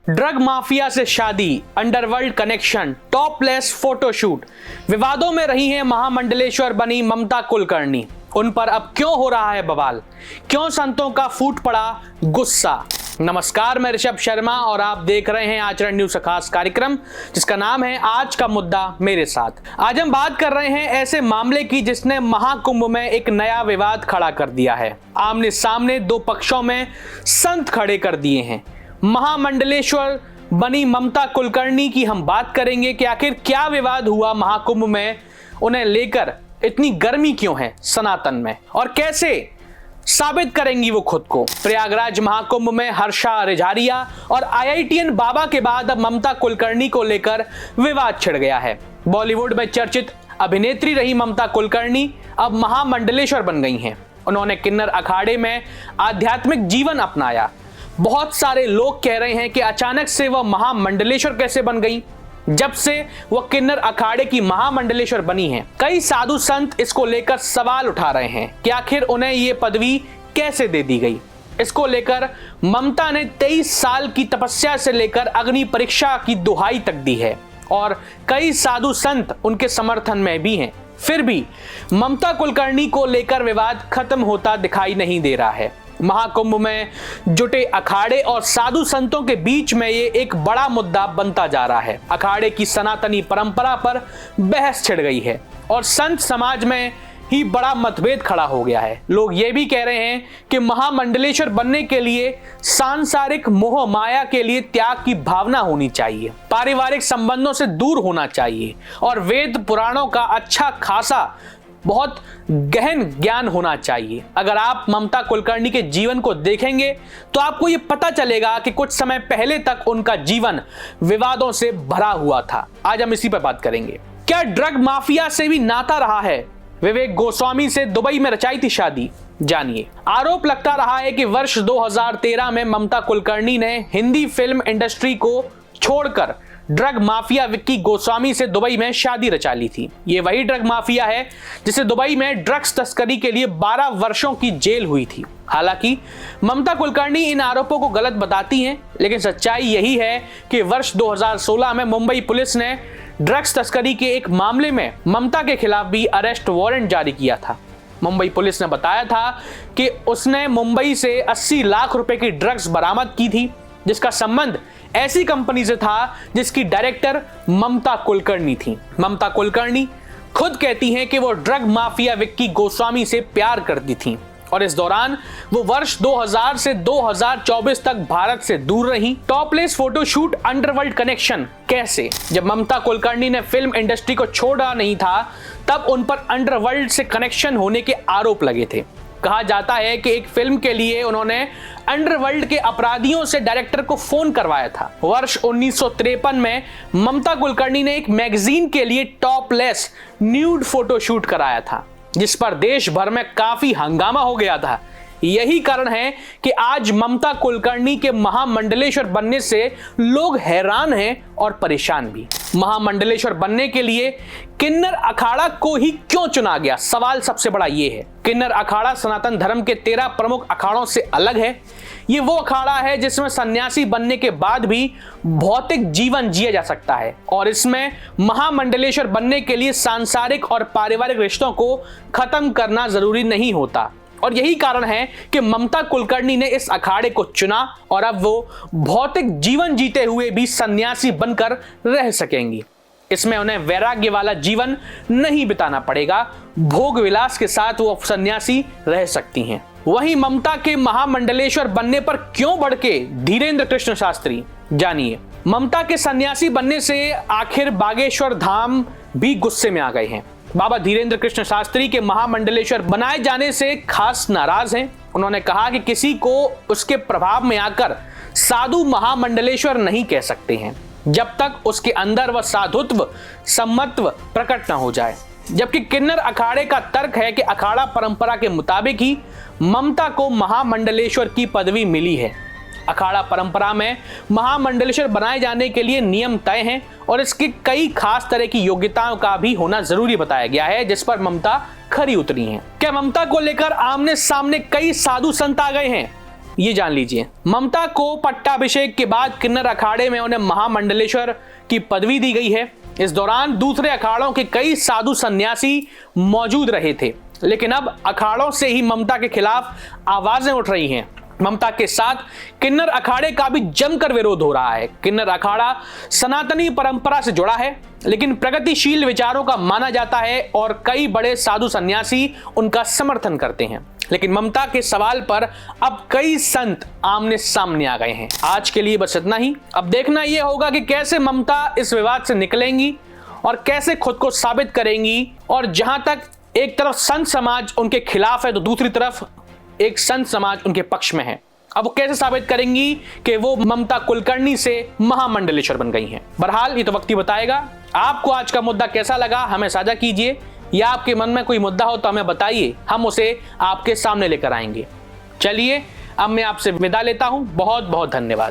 Drug mafia से शादी, underworld connection, topless photoshoot, विवादों में रही हैं महामंडलेश्वर बनी ममता कुलकर्णी। उन पर अब क्यों हो रहा है बवाल? क्यों संतों का फूट पड़ा गुस्सा? नमस्कार, मैं ऋषभ शर्मा और आप देख रहे हैं आचरण न्यूज का खास कार्यक्रम जिसका नाम है आज का मुद्दा मेरे साथ। आज हम बात कर रहे हैं ऐसे मामले की जिसने महाकुंभ में एक नया विवाद खड़ा कर दिया है। आमने सामने दो पक्षों में संत खड़े कर दिए हैं। महामंडलेश्वर बनी ममता कुलकर्णी की हम बात करेंगे कि आखिर क्या विवाद हुआ महाकुंभ में, उन्हें लेकर इतनी गर्मी क्यों है सनातन में और कैसे साबित करेंगी वो खुद को। प्रयागराज महाकुंभ में हर्षा रिझारिया और आईआईटीएन बाबा के बाद अब ममता कुलकर्णी को लेकर विवाद छिड़ गया है। बॉलीवुड में चर्चित अभिनेत्री रही ममता कुलकर्णी अब महामंडलेश्वर बन गई हैं। उन्होंने किन्नर अखाड़े में आध्यात्मिक जीवन अपनाया। बहुत सारे लोग कह रहे हैं कि अचानक से वह महामंडलेश्वर कैसे बन गई जब से वह किन्नर अखाड़े की महामंडलेश्वर बनी हैं। कई साधु संत इसको लेकर सवाल उठा रहे हैं कि आखिर उन्हें यह पदवी कैसे दे दी गई। इसको लेकर ममता ने 23 साल की तपस्या से लेकर अग्नि परीक्षा की दुहाई तक दी है और कई साधु संत उनके समर्थन में भी हैं। फिर भी ममता कुलकर्णी को लेकर विवाद खत्म होता दिखाई नहीं दे रहा है। महाकुंभ में जुटे अखाड़े और साधु संतों के बीच में ये एक बड़ा मुद्दा बनता जा रहा है। अखाड़े की सनातनी परंपरा पर बहस छिड़ गई है और संत समाज में ही बड़ा मतभेद खड़ा हो गया है। लोग ये भी कह रहे हैं कि महामंडलेश्वर बनने के लिए सांसारिक मोह माया के लिए त्याग की भावना होनी चाहिए, पारिवारिक संबंधों से दूर होना चाहिए और वेद पुराणों का अच्छा खासा बहुत गहन ज्ञान होना चाहिए। अगर आप ममता कुलकर्णी के जीवन को देखेंगे तो आपको यह पता चलेगा कि कुछ समय पहले तक उनका जीवन विवादों से भरा हुआ था। आज हम इसी पर बात करेंगे। क्या ड्रग माफिया से भी नाता रहा है? विवेक गोस्वामी से दुबई में रचाई थी शादी, जानिए। आरोप लगता रहा है कि वर्ष 2013 में ममता कुलकर्णी ने हिंदी फिल्म इंडस्ट्री को छोड़कर ड्रग माफिया विक्की गोस्वामी से दुबई में शादी रचा ली थी। ये वही ड्रग माफिया है जिसे दुबई में ड्रग्स तस्करी के लिए 12 वर्षों की जेल हुई थी। हालांकि ममता कुलकर्णी इन आरोपों को गलत बताती हैं, लेकिन सच्चाई यही है कि वर्ष 2016 में मुंबई पुलिस ने ड्रग्स तस्करी के एक मामले में ममता के खिलाफ भी अरेस्ट वारंट जारी किया था। मुंबई पुलिस ने बताया था कि उसने मुंबई से 80 लाख रुपए की ड्रग्स बरामद की थी, जिसका संबंध ऐसी कंपनी से था जिसकी डायरेक्टर ममता कुलकर्णी थी। ममता कुलकर्णी खुद कहती हैं कि वो ड्रग माफिया विक्की गोस्वामी से प्यार करती थी और इस दौरान वो वर्ष 2000 से 2024 तक भारत से दूर रही। टॉपलेस फोटोशूट, अंडरवर्ल्ड कनेक्शन कैसे? जब ममता कुलकर्णी ने फिल्म इंडस्ट्री को छोड़ा नहीं था तब उन पर अंडरवर्ल्ड से कनेक्शन होने के आरोप लगे थे। कहा जाता है कि एक फिल्म के लिए उन्होंने अंडरवर्ल्ड के अपराधियों से डायरेक्टर को फोन करवाया था। वर्ष 1953 में ममता कुलकर्णी ने एक मैगजीन के लिए टॉपलेस न्यूड फोटोशूट कराया था, जिस पर देश भर में काफी हंगामा हो गया था। यही कारण है कि आज ममता कुलकर्णी के महामंडलेश्वर बनने से लोग हैरान हैं और परेशान भी। महामंडलेश्वर बनने के लिए किन्नर अखाड़ा को ही क्यों चुना गया? सवाल सबसे बड़ा ये है। किन्नर अखाड़ा सनातन धर्म के 13 प्रमुख अखाड़ों से अलग है। ये वो अखाड़ा है जिसमें सन्यासी बनने के बाद भी भौतिक जीवन जिया जा सकता है और इसमें महामंडलेश्वर बनने के लिए सांसारिक और पारिवारिक रिश्तों को खत्म करना जरूरी नहीं होता और यही कारण है कि ममता कुलकर्णी ने इस अखाड़े को चुना और अब वो भौतिक जीवन जीते हुए भी सन्यासी बनकर रह सकेंगी। इसमें उन्हें वैराग्य वाला जीवन नहीं बिताना पड़ेगा, भोग विलास के साथ वो सन्यासी रह सकती हैं। वहीं ममता के महामंडलेश्वर बनने पर क्यों भड़के धीरेन्द्र कृष्ण शास्त्री, जानिए। ममता के सन्यासी बनने से आखिर बागेश्वर धाम भी गुस्से में आ गए हैं। बाबा धीरेन्द्र कृष्ण शास्त्री के महामंडलेश्वर बनाए जाने से खास नाराज हैं। उन्होंने कहा कि किसी को उसके प्रभाव में आकर साधु महामंडलेश्वर नहीं कह सकते हैं जब तक उसके अंदर वह साधुत्व सम्मत्व प्रकट न हो जाए। जबकि किन्नर अखाड़े का तर्क है कि अखाड़ा परंपरा के मुताबिक ही ममता को महामंडलेश्वर की पदवी मिली है। अखाड़ा परंपरा में महामंडलेश्वर बनाए जाने के लिए नियम तय हैं और इसकी कई खास तरह की योग्यताओं का भी होना जरूरी बताया गया है, जिस पर ममता खरी उतरी हैं। क्या ममता को लेकर आमने सामने कई साधु संत आ गए हैं? ये जान लीजिए। ममता को पट्टाभिषेक के बाद किन्नर अखाड़े में उन्हें महामंडलेश्वर की पदवी दी गई है। इस दौरान दूसरे अखाड़ों के कई साधु सन्यासी मौजूद रहे थे, लेकिन अब अखाड़ों से ही ममता के खिलाफ आवाजें उठ रही हैं। ममता के साथ किन्नर अखाड़े का भी जमकर विरोध हो रहा है। किन्नर अखाड़ा सनातनी परंपरा से जुड़ा है, लेकिन प्रगतिशील विचारों का माना जाता है और कई बड़े साधु सन्यासी उनका समर्थन करते हैं। लेकिन ममता के सवाल पर अब कई संत आमने सामने आ गए हैं। आज के लिए बस इतना ही। अब देखना यह होगा कि कैसे ममता इस विवाद से निकलेंगी और कैसे खुद को साबित करेंगी। और जहां तक एक तरफ संत समाज उनके खिलाफ है तो दूसरी तरफ एक संत समाज उनके पक्ष में है। अब वो कैसे साबित करेंगी कि वो ममता कुलकर्णी से महामंडलेश्वर बन गई हैं। बहरहाल ये तो वक्त ही बताएगा। आपको आज का मुद्दा कैसा लगा हमें साझा कीजिए, या आपके मन में कोई मुद्दा हो तो हमें बताइए, हम उसे आपके सामने लेकर आएंगे। चलिए अब मैं आपसे विदा लेता हूं। बहुत बहुत धन्यवाद।